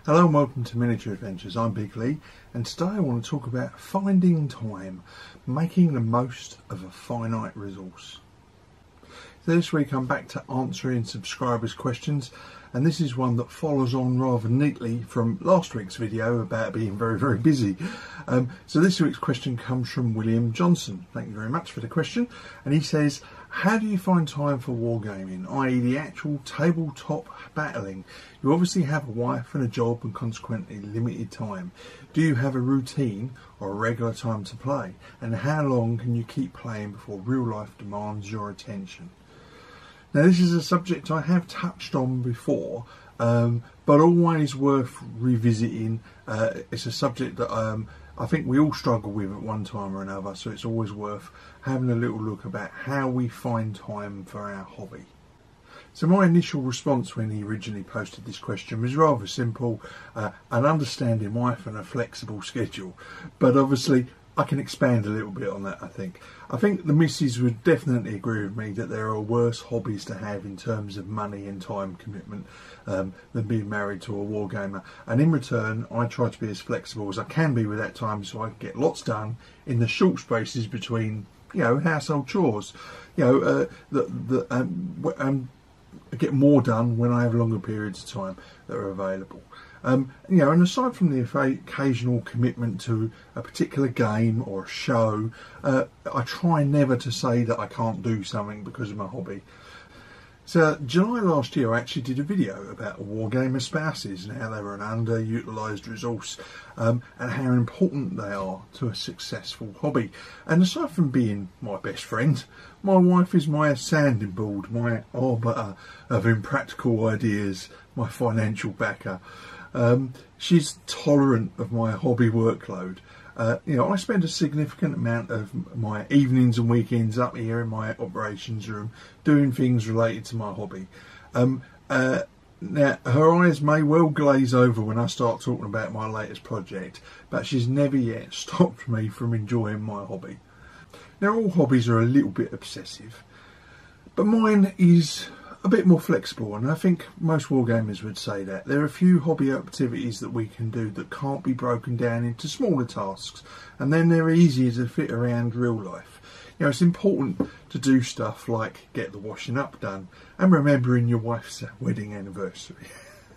Hello and welcome to Miniature Adventures. I'm Big Lee, and today I want to talk about finding time, making the most of a finite resource. So this week I'm back to answering subscribers' questions, and this is one that follows on rather neatly from last week's video about being very busy. So this week's question comes from William Johnson. Thank you very much for the question, and he says, how do you find time for wargaming, i.e. the actual tabletop battling? You obviously have a wife and a job and consequently limited time. Do you have a routine or a regular time to play? And how long can you keep playing before real life demands your attention? Now this is a subject I have touched on before, but always worth revisiting. It's a subject that I think we all struggle with at one time or another, so it's always worth having a little look about how we find time for our hobby. So my initial response when he originally posted this question was rather simple: an understanding wife and a flexible schedule. But obviously I can expand a little bit on that. I think the missus would definitely agree with me that there are worse hobbies to have in terms of money and time commitment than being married to a wargamer. And in return, I try to be as flexible as I can be with that time, so I can get lots done in the short spaces between, household chores. I get more done when I have longer periods of time that are available. And aside from the occasional commitment to a particular game or a show, I try never to say that I can't do something because of my hobby. So July last year I actually did a video about wargamer spouses and how they were an underutilised resource, and how important they are to a successful hobby. And aside from being my best friend, my wife is my sounding board, my arbiter of impractical ideas, my financial backer. She's tolerant of my hobby workload. I spend a significant amount of my evenings and weekends up here in my operations room doing things related to my hobby. Now, her eyes may well glaze over when I start talking about my latest project, but she's never yet stopped me from enjoying my hobby. Now, all hobbies are a little bit obsessive, but mine is a bit more flexible, and I think most wargamers would say that. There are a few hobby activities that we can do that can't be broken down into smaller tasks, and then they're easier to fit around real life. It's important to do stuff like get the washing up done and remembering your wife's wedding anniversary.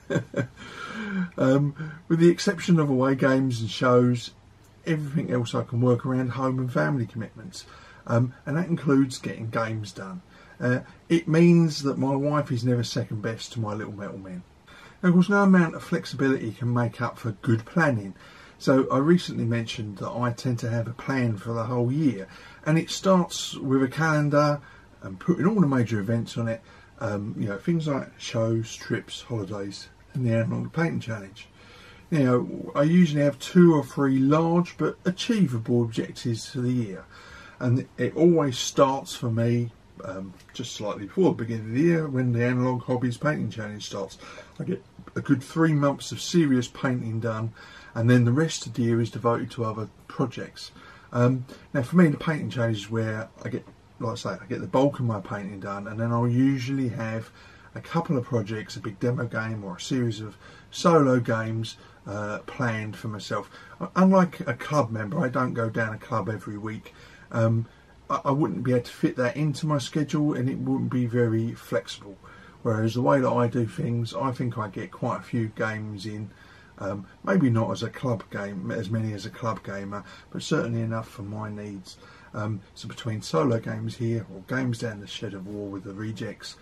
With the exception of away games and shows, everything else I can work around home and family commitments, and that includes getting games done. It means that my wife is never second best to my little metal men. Now, of course, no amount of flexibility can make up for good planning. So I recently mentioned that I tend to have a plan for the whole year, and it starts with a calendar and putting all the major events on it. Things like shows, trips, holidays, and the Analog Painting Challenge. I usually have 2 or 3 large but achievable objectives for the year, and it always starts for me just slightly before the beginning of the year when the Analog Hobbies Painting Challenge starts. I get a good 3 months of serious painting done, and then the rest of the year is devoted to other projects. Now for me, the painting challenge is where I get, like I say, I get the bulk of my painting done, and then I'll usually have a couple of projects, a big demo game or a series of solo games planned for myself. Unlike a club member, I don't go down a club every week. I wouldn't be able to fit that into my schedule, and it wouldn't be very flexible. Whereas the way that I do things, I think I get quite a few games in, maybe not as a club game, as many as a club gamer, but certainly enough for my needs. So between solo games here or games down the Shed of War with the rejects,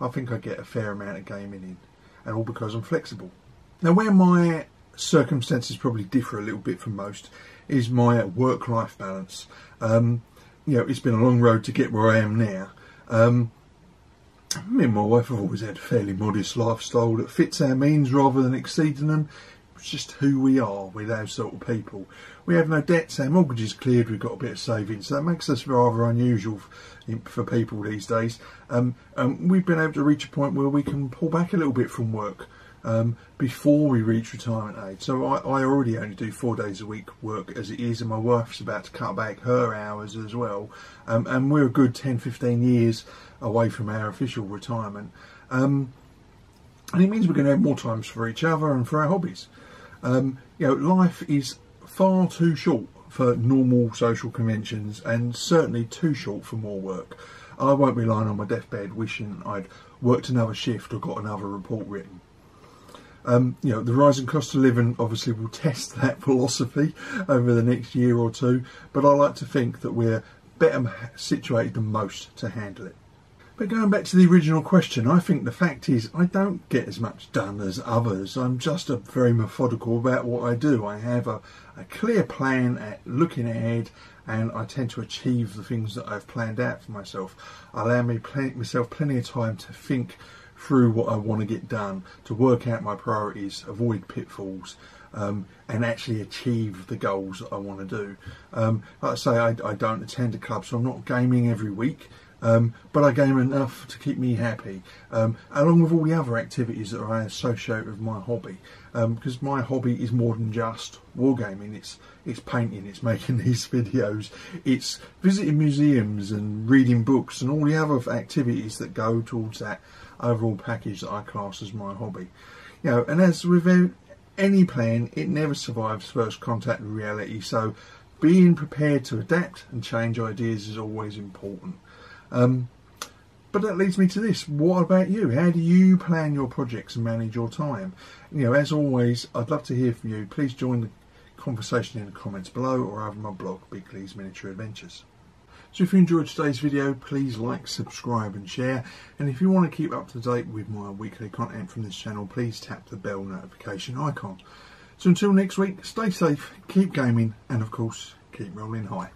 I think I get a fair amount of gaming in, and all because I'm flexible. Now, where my circumstances probably differ a little bit from most is my work-life balance. It's been a long road to get where I am now. Me and my wife have always had a fairly modest lifestyle that fits our means rather than exceeding them. It's just who we are with those sort of people. We have no debts, our mortgage is cleared, we've got a bit of savings, so that makes us rather unusual for people these days. We've been able to reach a point where we can pull back a little bit from work before we reach retirement age. So I already only do 4 days a week work as it is, and my wife's about to cut back her hours as well, and we're a good 10-15 years away from our official retirement. and it means we're going to have more times for each other and for our hobbies. You know, life is far too short for normal social conventions, and certainly too short for more work. I won't be lying on my deathbed wishing I'd worked another shift or got another report written. You know, the rising cost of living obviously will test that philosophy over the next year or two, but I like to think that we're better situated than most to handle it. But going back to the original question, I think the fact is I don't get as much done as others. I'm just very methodical about what I do. I have a clear plan at looking ahead, and I tend to achieve the things that I've planned out for myself. I allow myself plenty of time to think through what I want to get done, to work out my priorities, avoid pitfalls, and actually achieve the goals that I want to do. Like I say, I don't attend a club, so I'm not gaming every week. But I game enough to keep me happy, along with all the other activities that I associate with my hobby, because my hobby is more than just wargaming. It's painting, it's making these videos, it's visiting museums and reading books and all the other activities that go towards that overall package that I class as my hobby. You know, and as with any plan, it never survives first contact with reality, so being prepared to adapt and change ideas is always important. But that leads me to this. What about you? How do you plan your projects and manage your time? You know, as always, I'd love to hear from you. Please join the conversation in the comments below or over my blog, Big Lee's Miniature Adventures. So if you enjoyed today's video, please like, subscribe and share. And if you want to keep up to date with my weekly content from this channel, please tap the bell notification icon. So until next week, stay safe, keep gaming, and of course, keep rolling high.